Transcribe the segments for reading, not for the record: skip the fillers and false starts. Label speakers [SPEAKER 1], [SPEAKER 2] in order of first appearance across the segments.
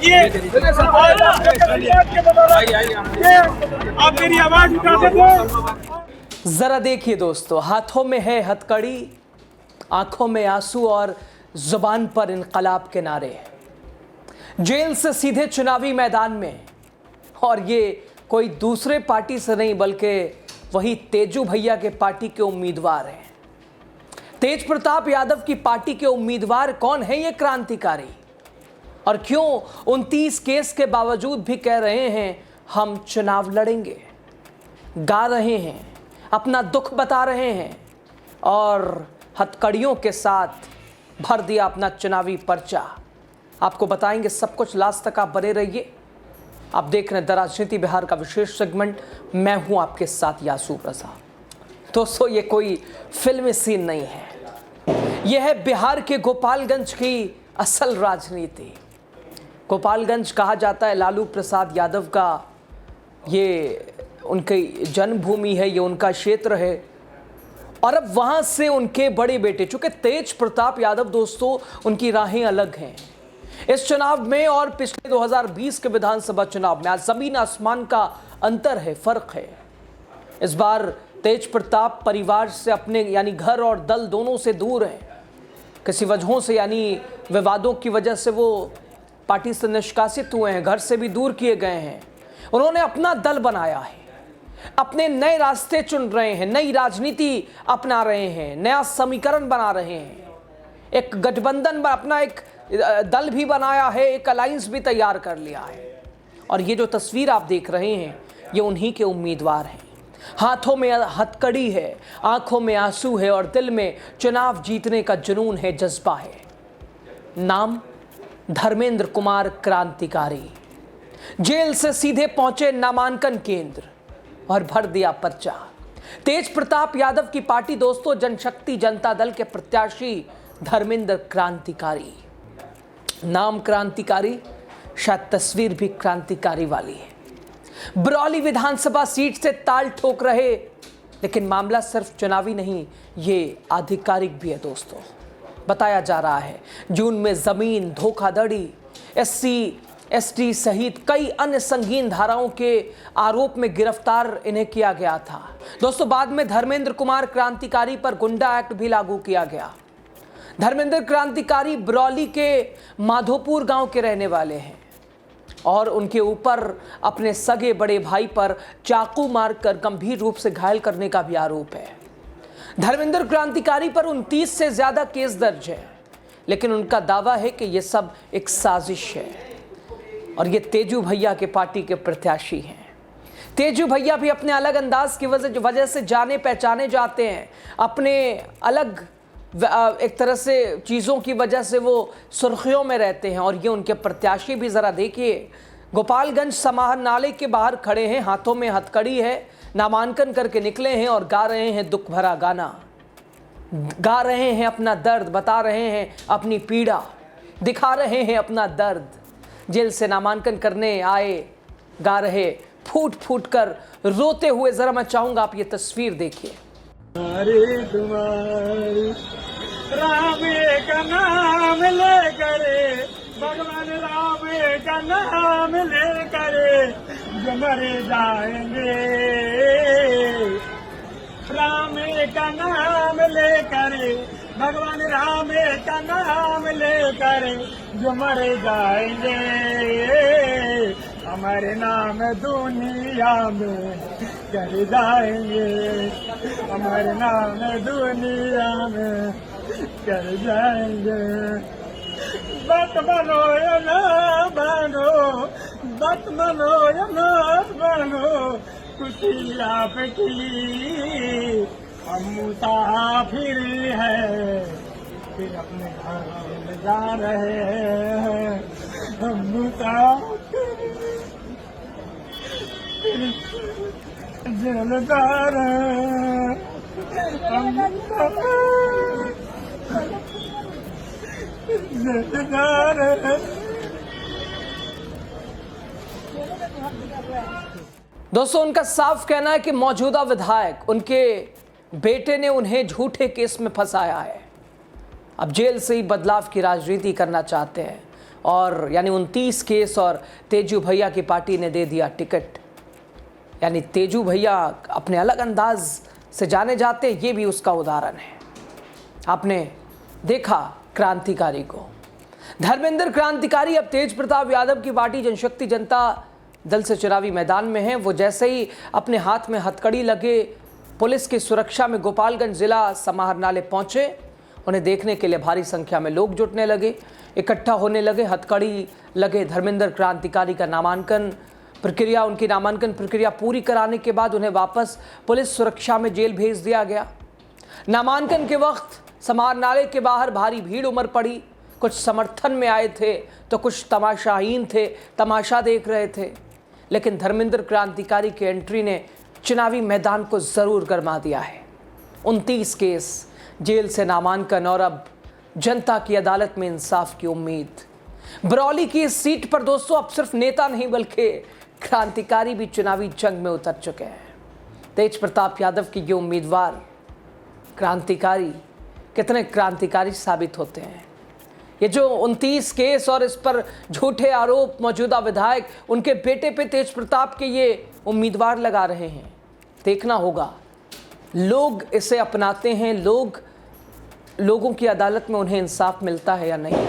[SPEAKER 1] देखिए आप मेरी आवाज उठाते थे।
[SPEAKER 2] जरा देखिए दोस्तों, हाथों में है हथकड़ी, आंखों में आंसू और जुबान पर इनकलाब के नारे। जेल से सीधे चुनावी मैदान में, और ये कोई दूसरे पार्टी से नहीं बल्कि वही तेजू भैया के पार्टी के उम्मीदवार हैं। तेज प्रताप यादव की पार्टी के उम्मीदवार कौन है ये क्रांतिकारी, और क्यों 29 केस के बावजूद भी कह रहे हैं हम चुनाव लड़ेंगे, गा रहे हैं, अपना दुख बता रहे हैं और हथकड़ियों के साथ भर दिया अपना चुनावी पर्चा। आपको बताएंगे सब कुछ, लास्ट तक आप बने रहिए। आप देख रहे हैं द राजनीति बिहार का विशेष सेगमेंट। मैं हूं आपके साथ यासू प्रसाद। दोस्तों, ये कोई फिल्मी सीन नहीं है, यह है बिहार के गोपालगंज की असल राजनीति। गोपालगंज कहा जाता है लालू प्रसाद यादव का, ये उनकी जन्मभूमि है, ये उनका क्षेत्र है। और अब वहां से उनके बड़े बेटे, चूंकि तेज प्रताप यादव दोस्तों, उनकी राहें अलग हैं इस चुनाव में और पिछले 2020 के विधानसभा चुनाव में। आज जमीन आसमान का अंतर है, फर्क है। इस बार तेज प्रताप परिवार से, अपने यानी घर और दल दोनों से दूर है किसी वजहों से, यानी विवादों की वजह से वो पार्टी से निष्कासित हुए हैं, घर से भी दूर किए गए हैं। उन्होंने अपना दल बनाया है, अपने नए रास्ते चुन रहे हैं, नई राजनीति अपना रहे हैं, नया समीकरण बना रहे हैं, एक गठबंधन, अपना एक दल भी बनाया है, एक अलायंस भी तैयार कर लिया है। और ये जो तस्वीर आप देख रहे हैं, ये उन्हीं के उम्मीदवार हैं। हाथों में हथकड़ी है, आंखों में आंसू है और दिल में चुनाव जीतने का जुनून है, जज्बा है। नाम धर्मेंद्र कुमार क्रांतिकारी। जेल से सीधे पहुंचे नामांकन केंद्र और भर दिया पर्चा। तेज प्रताप यादव की पार्टी दोस्तों जनशक्ति जनता दल के प्रत्याशी धर्मेंद्र क्रांतिकारी। नाम क्रांतिकारी, शायद तस्वीर भी क्रांतिकारी वाली है। बरौली विधानसभा सीट से ताल ठोक रहे, लेकिन मामला सिर्फ चुनावी नहीं, ये आधिकारिक भी है दोस्तों। बताया जा रहा है जून में जमीन धोखाधड़ी, SC ST सहित कई अन्य संगीन धाराओं के आरोप में गिरफ्तार इन्हें किया गया था दोस्तों। बाद में धर्मेंद्र कुमार क्रांतिकारी पर गुंडा एक्ट भी लागू किया गया। धर्मेंद्र क्रांतिकारी बरौली के माधोपुर गांव के रहने वाले हैं और उनके ऊपर अपने सगे बड़े भाई पर चाकू मारकर गंभीर रूप से घायल करने का भी आरोप है। धर्मेंद्र क्रांतिकारी पर 29 से ज्यादा केस दर्ज है, लेकिन उनका दावा है कि यह सब एक साजिश है। और ये तेजू भैया के पार्टी के प्रत्याशी हैं। तेजू भैया भी अपने अलग अंदाज की वजह से जाने पहचाने जाते हैं, अपने अलग एक तरह से चीज़ों की वजह से वो सुर्खियों में रहते हैं। और ये उनके प्रत्याशी भी ज़रा देखिए, गोपालगंज समाहरणालय के बाहर खड़े हैं, हाथों में हथकड़ी है, नामांकन करके निकले हैं और गा रहे हैं दुख भरा गाना, गा रहे हैं अपना दर्द, बता रहे हैं अपनी पीड़ा, दिखा रहे हैं अपना दर्द। जेल से नामांकन करने आए, गा रहे, फूट फूट कर रोते हुए। ज़रा मैं चाहूँगा आप ये तस्वीर देखिए।
[SPEAKER 1] हरे तुम्हारी राम का नाम ले करे, भगवान राम का नाम ले करे, जो मरे जाएंगे। राम का नाम ले करे, भगवान राम का नाम ले करे, जो मरे जाएंगे। हमारे नाम दुनिया में कर जाएंगे, हमारे नाम दुनिया में कर जाएंगे। बात मानो या ना मानो, बात मानो या ना मानो, खुशी आपकी, हम मुसाफिर है, फिर अपने घर जा रहे हैं। हम मुसाफिर जेलदार, हम जेलदार।
[SPEAKER 2] दोस्तों, उनका साफ कहना है कि मौजूदा विधायक, उनके बेटे ने उन्हें झूठे केस में फंसाया है। अब जेल से ही बदलाव की राजनीति करना चाहते हैं। और यानी 29 केस और तेजू भैया की पार्टी ने दे दिया टिकट। यानी तेजू भैया अपने अलग अंदाज से जाने जाते, ये भी उसका उदाहरण है। आपने देखा क्रांतिकारी को, धर्मेंद्र क्रांतिकारी अब तेज प्रताप यादव की पार्टी जनशक्ति जनता दल से चुनावी मैदान में है। वो जैसे ही अपने हाथ में हथकड़ी लगे पुलिस की सुरक्षा में गोपालगंज जिला समाहरणालय पहुंचे, उन्हें देखने के लिए भारी संख्या में लोग जुटने लगे, इकट्ठा होने लगे, हथकड़ी लगे। धर्मेंद्र क्रांतिकारी का नामांकन प्रक्रिया, उनकी नामांकन प्रक्रिया पूरी कराने के बाद उन्हें वापस पुलिस सुरक्षा में जेल भेज दिया गया। नामांकन के वक्त समाहरणालय के बाहर भारी भीड़ उमड़ पड़ी। कुछ समर्थन में आए थे तो कुछ तमाशाहीन थे, तमाशा देख रहे थे। लेकिन धर्मेंद्र क्रांतिकारी की एंट्री ने चुनावी मैदान को जरूर गरमा दिया है। 29 केस, जेल से नामांकन और अब जनता की अदालत में इंसाफ की उम्मीद। बरौली की इस सीट पर दोस्तों अब सिर्फ नेता नहीं बल्कि क्रांतिकारी भी चुनावी जंग में उतर चुके हैं। तेज प्रताप यादव की ये उम्मीदवार क्रांतिकारी कितने क्रांतिकारी साबित होते हैं। ये जो 29 केस और इस पर झूठे आरोप मौजूदा विधायक उनके बेटे पे तेज प्रताप के ये उम्मीदवार लगा रहे हैं, देखना होगा लोग इसे अपनाते हैं, लोगों की अदालत में उन्हें इंसाफ मिलता है या नहीं।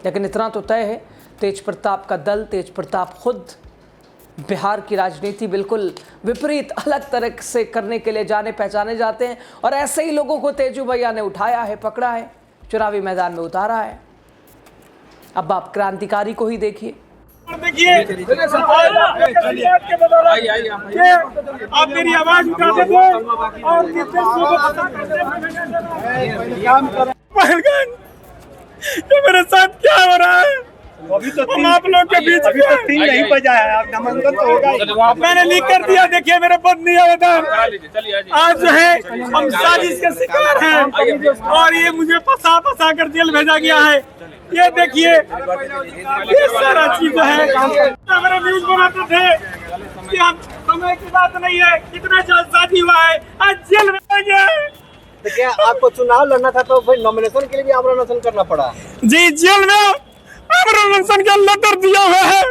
[SPEAKER 2] लेकिन इतना तो तय है, तेज प्रताप का दल, तेज प्रताप खुद बिहार की राजनीति बिल्कुल विपरीत अलग तरह से करने के लिए जाने पहचाने जाते हैं। और ऐसे ही लोगों को तेजू भैया ने उठाया है, पकड़ा है, चुनावी मैदान में उतारा है। अब आप क्रांतिकारी को ही देखिए।
[SPEAKER 1] देखिए आप मेरी आवाज उठाते थे और ये मेरे साथ क्या हो रहा है?
[SPEAKER 3] अभी तो
[SPEAKER 1] हम आप लोग के बीच
[SPEAKER 3] अभी तो 3 नहीं बजा है, आप नामांकन तो होगा।
[SPEAKER 1] मैंने लिख कर दिया, देखिए मेरे पत्नी अवतार आज जो है हम साजिश के शिकार हैं और ये मुझे फंसा कर जेल भेजा गया है। ये देखिए ये सारा चीज है। मेरे न्यूज बनाते थे कि हम समय की बात नहीं है, कितना जल्दबाजी हुआ है, आज जेल में गए।
[SPEAKER 3] तो क्या आपको चुनाव लड़ना था तो फिर नॉमिनेशन के लिए भी आमरण अनशन करना पड़ा?
[SPEAKER 1] जी, जेल में आमरण अनशन का लेटर दिया हुआ है।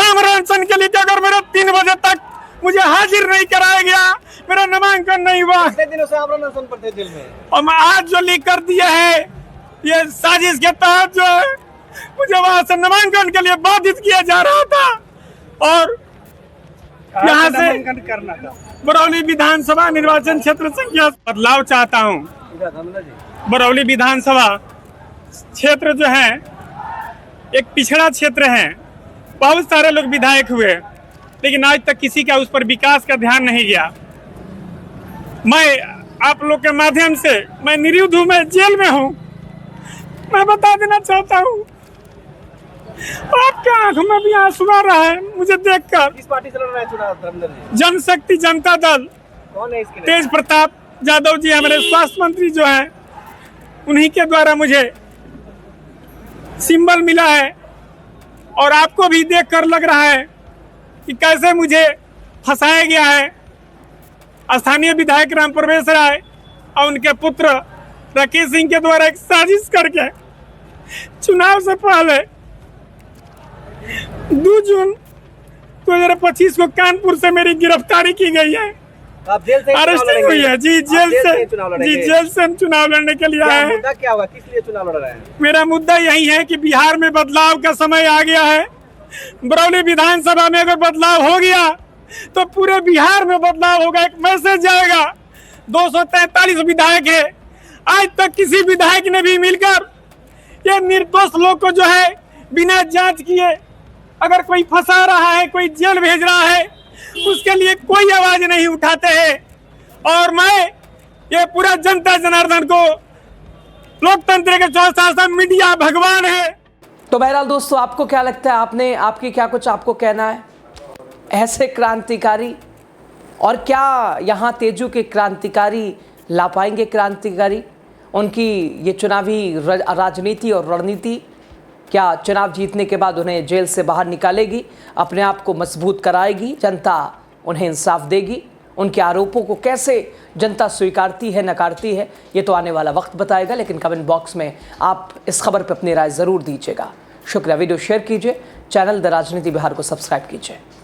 [SPEAKER 1] आमरण अनशन के लिए अगर मेरे 3 बजे तक मुझे हाजिर नहीं कराया गया, मेरा नामांकन नहीं हुआ।
[SPEAKER 3] कितने दिनों से आमरण अनशन पर थे जेल में?
[SPEAKER 1] और मैं आज जो लिख कर दिया है, ये साजिश के तहत जो है मुझे वहां से नामांकन के लिए बाधित किया जा रहा था और यहाँ से
[SPEAKER 3] नामांकन करना था।
[SPEAKER 1] बरौली विधानसभा निर्वाचन क्षेत्र संख्या बदलाव चाहता हूँ। बरौली विधानसभा क्षेत्र जो है एक पिछड़ा क्षेत्र है, बहुत सारे लोग विधायक हुए लेकिन आज तक किसी का उस पर विकास का ध्यान नहीं गया। मैं आप लोग के माध्यम से, मैं निरुद्ध हूँ, मैं जेल में हूँ, मैं बता देना चाहता हूँ आपके आंख में भी आंसू आ रहा है मुझे देखकर।
[SPEAKER 3] किस पार्टी से लड़ रहा है चुनाव धर्मेंद्र जी?
[SPEAKER 1] जनशक्ति जनता दल।
[SPEAKER 3] कौन है इसके लिए?
[SPEAKER 1] तेज प्रताप यादव जी हमारे स्वास्थ्य मंत्री जो हैं, उन्हीं के द्वारा मुझे सिंबल मिला है और आपको भी देखकर लग रहा है कि कैसे मुझे फंसाया गया है। स्थानीय विधायक राम प्रवेश राय और उनके पुत्र राकेश सिंह के द्वारा एक साजिश करके चुनाव से पहले 2 जून 2025 को कानपुर से मेरी गिरफ्तारी की गई है,
[SPEAKER 3] आप जेल से
[SPEAKER 1] अरेस्टिंग हुई है। जी, जेल से हम चुनाव लड़ने के लिए आए हैं।
[SPEAKER 3] मुद्दा क्या हुआ, किस लिए चुनाव लड़ रहे हैं?
[SPEAKER 1] मेरा मुद्दा यही है कि बिहार में बदलाव का समय आ गया है। बरौली विधानसभा में अगर बदलाव हो गया तो पूरे बिहार में बदलाव होगा, एक मैसेज जाएगा। 243 विधायक है, आज तक किसी विधायक ने भी मिलकर ये निर्दोष लोग को जो है बिना जांच किए अगर कोई फंसा रहा है, कोई जेल भेज रहा है, उसके लिए कोई आवाज नहीं उठाते हैं। और मैं ये पूरा जनता जनार्दन को, लोकतंत्र के चौथा मीडिया भगवान है।
[SPEAKER 2] तो बहरहाल दोस्तों, आपको क्या लगता है, आपकी क्या कुछ आपको कहना है ऐसे क्रांतिकारी, और क्या यहाँ तेजू के क्रांतिकारी ला पाएंगे क्रांतिकारी? उनकी ये चुनावी राजनीति और रणनीति क्या चुनाव जीतने के बाद उन्हें जेल से बाहर निकालेगी, अपने आप को मजबूत कराएगी, जनता उन्हें इंसाफ देगी? उनके आरोपों को कैसे जनता स्वीकारती है, नकारती है, ये तो आने वाला वक्त बताएगा। लेकिन कमेंट बॉक्स में आप इस खबर पर अपनी राय ज़रूर दीजिएगा। शुक्रिया। वीडियो शेयर कीजिए, चैनल द राजनीति बिहार को सब्सक्राइब कीजिए।